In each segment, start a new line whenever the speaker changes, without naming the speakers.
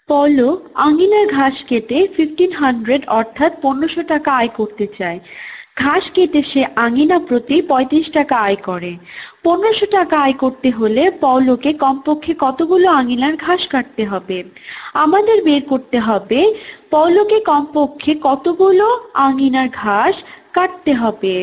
পলক আঙিনার ঘাস কেটে 1500 অর্থাৎ 1500 টাকা আয় করতে চায়। ঘাস কেটে সে আঙিনা প্রতি 35 টাকা আয় করে। 1500 টাকা আয় করতে হলে পৌলকে কমপক্ষে কতগুলো আঙিনার ঘাস কাটতে হবে? আমাদের বের করতে হবে পৌলকে কমপক্ষে কতগুলো আঙিনার ঘাস কাটতে হবে।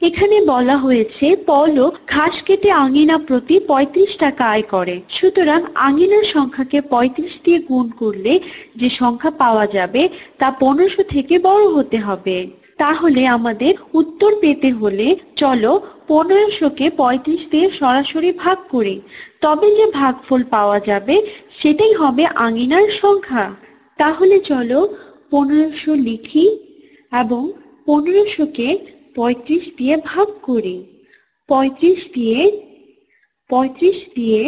এখানে বলা হয়েছে পৌলক ঘাস কেটে আঙিনা প্রতি 35 টাকা আয় করে। সুতরাং আঙিনার সংখ্যাকে 35 দিয়ে গুণ করলে যে সংখ্যা পাওয়া যাবে তা 1500 থেকে বড় হতে হবে। তাহলে আমাদের উত্তর পেতে হলে চলো 1500কে 35 দিয়ে সরাসরি ভাগ করি, তবে যে ভাগফল পাওয়া যাবে সেটাই হবে আঙিনার সংখ্যা। তাহলে চলো 1500 লিখি এবং 1500কে 35 দিয়ে ভাগ করি। 35 দিয়ে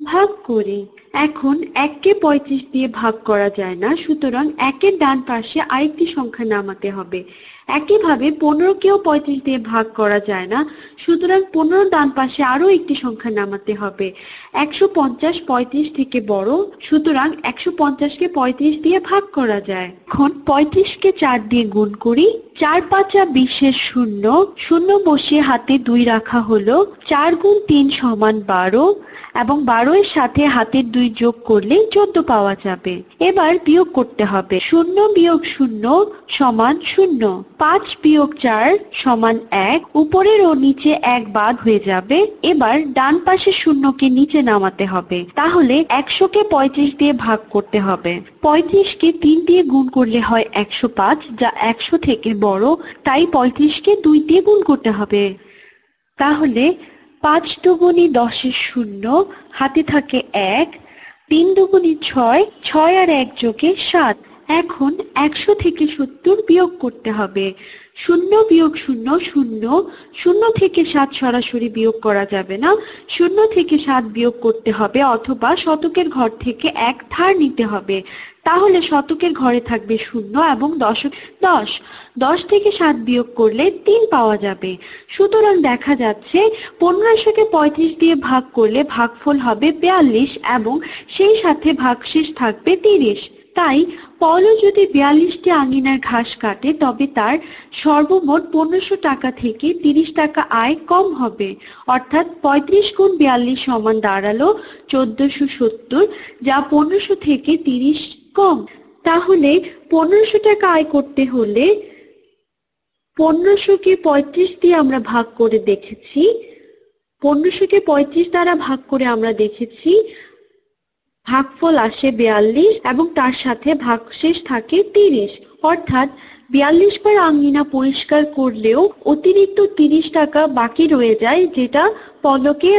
ভাগ করি। এখন 1কে 35 দিয়ে ভাগ করা যায় না, সুতরাং 1-এর ডান পাশে আরেকটি সংখ্যা নামাতে হবে। একইভাবে 15কেও 35 দিয়ে ভাগ করা যায় না, সুতরাং 15 ডান পাশে আরো একটি সংখ্যা নামাতে হবে। 150 35 থেকে বড়, সুতরাং 150কে 35 দিয়ে ভাগ করা যায়। এখন 35কে 4 দিয়ে গুণ করি। 4 5 20 শূন্য, শূন্য বসিয়ে হাতে 2 রাখা হলো। 4 গুণ 3 সমান 12 এবং 12 এর সাথে হাতের 2 যোগ করলে 14 পাওয়া যাবে। এবার বিয়োগ করতে হবে। 0 বিয়োগ 0 সমান 0, 5 বিয়োগ 4 সমান 1, উপরের ও নিচে 1 বাদ হয়ে যাবে। এবার ডান পাশে শূন্যকে নিচে নামাতে হবে। তাহলে 100কে 35 দিয়ে ভাগ করতে হবে। 35কে 3 দিয়ে গুণ করলে হয় 105, যা 100 থেকে বড়, তাই 35কে 2 দিয়ে গুণ করতে হবে। তাহলে 5 দুগুণী 10 শূন্য, হাতে থাকে 1, 3 দুগুণী 6, 6 আর 1 যোগে 7। এখন 100 থেকে 70 বিয়োগ করতে হবে। 0 বিয়োগ 0 শূন্য, 0 থেকে 7 সরাসরি বিয়োগ করা যাবে না, 0 থেকে 7 বিয়োগ করতে হবে অথবা শতকের ঘর থেকে 1 ধার নিতে হবে। তাহলে শতকের ঘরে থাকবে 0 এবং 10 থেকে 7 বিয়োগ করলে 3 পাওয়া যাবে। সুতরাং দেখা যাচ্ছে 1500কে 35 দিয়ে ভাগ করলে ভাগফল হবে 42 এবং সেই সাথে ভাগশেষ থাকবে 30। তাই পৌলক যদি 42টি আঙিনার ঘাস কাটে তবে তার সর্বমোট 1500 টাকা থেকে 30 টাকা আয় কম হবে, অর্থাৎ 35 গুণ 42 সমান দাঁড়ালো 1470, যা 1500 থেকে 30 কম। তাহলে 1500 টাকা আয় করতে হলে 1500কে 35 দিয়ে আমরা ভাগ করে দেখেছি। 1500কে 35 দ্বারা ভাগ করে আমরা দেখেছি ভাগফল আসে 42 এবং তার সাথে ভাগশেষ থাকে 30, অর্থাৎ 42 বার আঙিনা পরিষ্কার করলেও অতিরিক্ত 30 টাকা বাকি রয়ে যায়, যেটা পৌলকে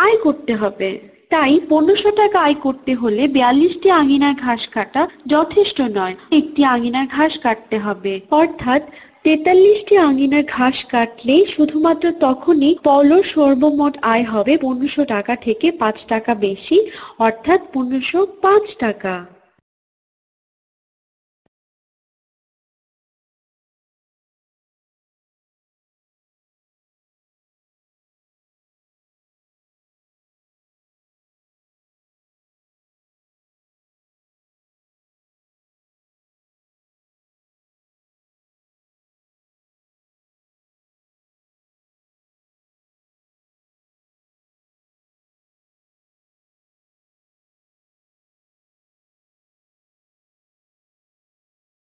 আয় করতে হবে। তাই 1500 টাকা আয় করতে হলে 42টি আঙিনার ঘাস কাটা যথেষ্ট নয়, একটি আঙিনার ঘাস কাটতে হবে। অর্থাৎ 43টি আঙিনার ঘাস কাটলেই শুধুমাত্র তখনই পৌলর সর্বমোট আয় হবে 1500 টাকা থেকে 5 টাকা বেশি, অর্থাৎ 1505 টাকা।